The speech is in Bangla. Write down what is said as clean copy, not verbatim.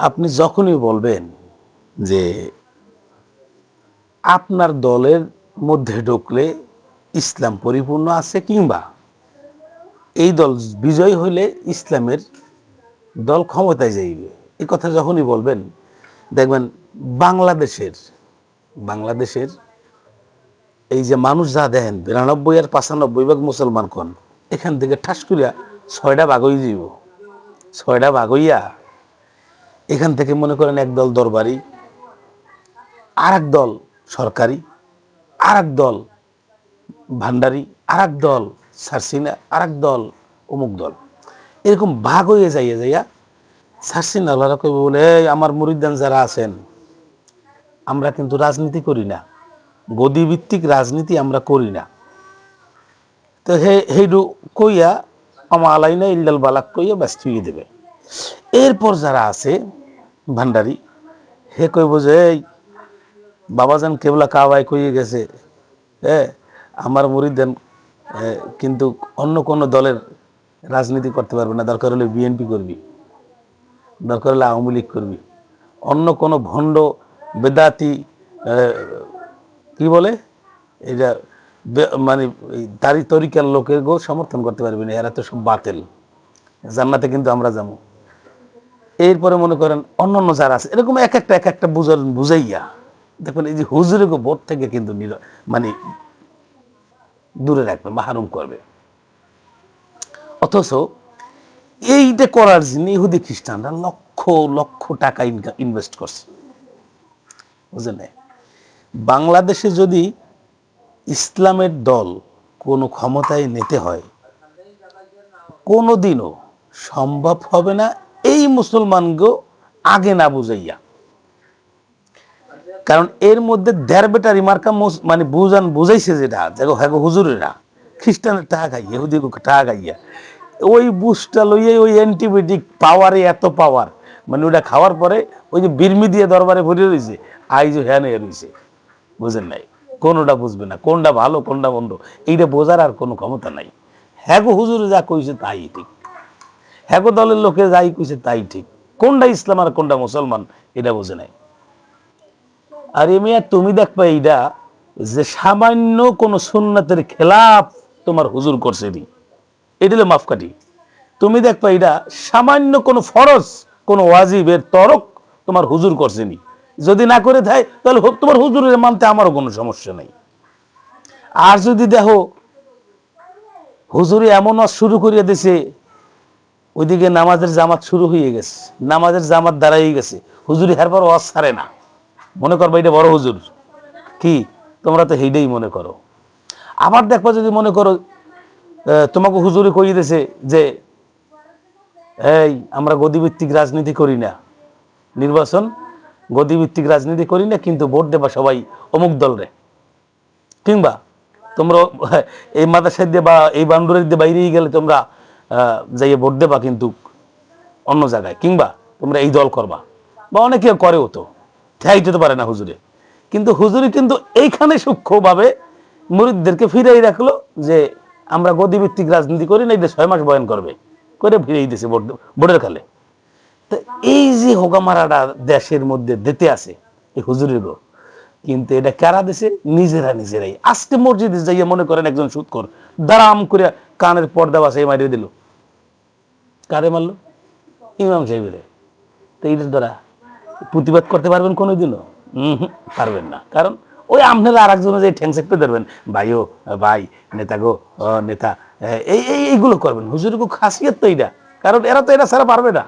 আপনি যখনই বলবেন যে আপনার দলের মধ্যে ঢুকলে ইসলাম পরিপূর্ণ আছে, কিংবা এই দল বিজয় হইলে ইসলামের দল ক্ষমতায় যাইবে, এই কথা যখনই বলবেন, দেখবেন বাংলাদেশের বাংলাদেশের এই যে মানুষ যা দেখেন 92 আর 95 ভাগ মুসলমান কোন, এখান থেকে ঠাস করিয়া 6টা ভাগ হয়ে যাব। 6টা ভাগ হইয়া এখান থেকে মনে করেন একদল দরবারি, আর এক দল সরকারি, আর এক দল ভান্ডারি, আর এক দল সারসিনা, আর এক দল অমুক দল, এরকম ভাগ হয়ে যাইয়া যাইয়া সারসিনা আল্লাহরা কইব বলে, এই আমার মুরিদান যারা আছেন, আমরা কিন্তু রাজনীতি করি না, গদিভিত্তিক রাজনীতি আমরা করি না। তো হেইডু কইয়া আমা আলাইনা ইল্লাল বালাক কইয়া ব্যস্ত হয়ে দেবে। এরপর যারা আছে ভান্ডারি, হে কইব যে এই বাবাজান কেবলা কাবায় কইয়ে গেছে, হ্যাঁ আমার মুরিদান কিন্তু অন্য কোনো দলের রাজনীতি করতে পারবে না, দরকার হলে বিএনপি করবি, দরকার হলে আওয়ামী লীগ করবি, অন্য কোনো ভণ্ড বেদাতি কি বলে এটা মানে তারি তরিকার লোকের গো সমর্থন করতে পারবি না, এরা তো সব বাতিল, জান্নাতে কিন্তু আমরা যাবো। এরপরে মনে করেন অন্যান্য যারা আছে এরকম এক একটা বুঝাইয়া দেখবেন এই যে হুজুরের ভোট থেকে কিন্তু মানে দূরে রাখবে, মাহরুম করবে। অথচ এইটা করার জন্য ইহুদি খ্রিস্টানরা লক্ষ লক্ষ টাকা ইনভেস্ট করছে, বুঝলেন। বাংলাদেশে যদি ইসলামের দল কোনো ক্ষমতায় নিতে হয়, কোনোদিনও সম্ভব হবে না এই মুসলমানগো আগে না বুঝাইয়া। কারণ এর মধ্যে দেড় বেটা রিমার্কা মানে বুঝাইছে যেটা, দেখো হ্যাঁ হুজুরেরা খ্রিস্টানের টাকা খাইয়া, ইহুদি টাকা খাইয়া ওই বুঝটা লইয়াই ওই অ্যান্টিবায়োটিক পাওয়ারে এত পাওয়ার, মানে ওটা খাওয়ার পরে ওই যে বিরমি দিয়ে দরবারে ভরে রয়েছে, আইজো হ্যাঁ নিয়ে রয়েছে, বুঝেন নাই। কোনোটা বুঝবে না কোনটা ভালো কোনটা মন্দ, এইটা বোঝার আর কোনো ক্ষমতা নাই। হ্যাঁ হুজুরে যা কইছে তাই ঠিক, হ্যাঁ দলের লোকে যাই কইছে তাই ঠিক, কোনটা ইসলাম আর কোনটা মুসলমান এটা বোঝে নাই। আর এমিয়া তুমি দেখবা এইটা যে সামান্য কোন সুন্নাতের খেলাফ তোমার হুজুর করছে, এটা হলো মাপকাঠি। তুমি দেখবা এটা সামান্য কোন ফরজ কোন ওয়াজিবের তরক তোমার হুজুর করছেনি, যদি না করে দেয় তাহলে তোমার হুজুরের মানতে আমারও কোনো সমস্যা নাই। আর যদি দেখো হুজুরে এমন শুরু করিয়া দিছে, ওইদিকে নামাজের জামাত শুরু হয়ে গেছে, নামাজের জামাত দাঁড়াই গেছে, হুজুরি হারবার ওয়াজ ছাড়ে না, মনে করবা এটা বড় হুজুর, কি তোমরা তো সেইটাই মনে করো। আবার দেখবা যদি মনে করো তোমাকে হুজুরি কইয়ে দিয়েছে যে এই আমরা গদিভিত্তিক রাজনীতি করি না, নির্বাচন গদিভিত্তিক রাজনীতি করি না, কিন্তু ভোট দেবা সবাই অমুক দলরে, কিংবা তোমরা এই মাদ্রাসা দিয়ে বা এই বাউন্ডারি দিয়ে বাইরেই গেলে তোমরা যাইয়ে ভোট দেবা কিন্তু অন্য জায়গায়, কিংবা তোমরা এই দল করবা, বা অনেকে করেও তো, ঠেয়াই যেতে পারে না হুজুরে। কিন্তু হুজুরি কিন্তু এইখানে সূক্ষ্মভাবে মুরিদদেরকে ফিরাই রাখলো যে আমরা গদিভিত্তিক রাজনীতি করি না, এটা 6 মাস বয়ান করবে করে ফিরেই দিছে ভোটের খালে। তো এই যে হোগামারাটা দেশের মধ্যে দিতে আছে এই হুজুরের গো, কিন্তু এটা কারা দেশে নিজেরাই। আজকে মসজিদে যাইয়া মনে করেন একজন সুদখোর দারাম করে কানের পর্দা বাসায় মারিয়ে দিল, কারে মারলো? ইমাম সাহেবের। তো এইটার দ্বারা প্রতিবাদ করতে পারবেন কোনোদিনও? পারবেন না। কারণ ওই আপনারা আর একজনে যে ঠ্যাংসেক পেয়ে ধরবেন, ভাইও ভাই, নেতা গো নেতা, এইগুলো করবেন। হুজুর গো খাসিয়ত তো এইটা, কারণ এরা তো এটা ছাড়া পারবে না।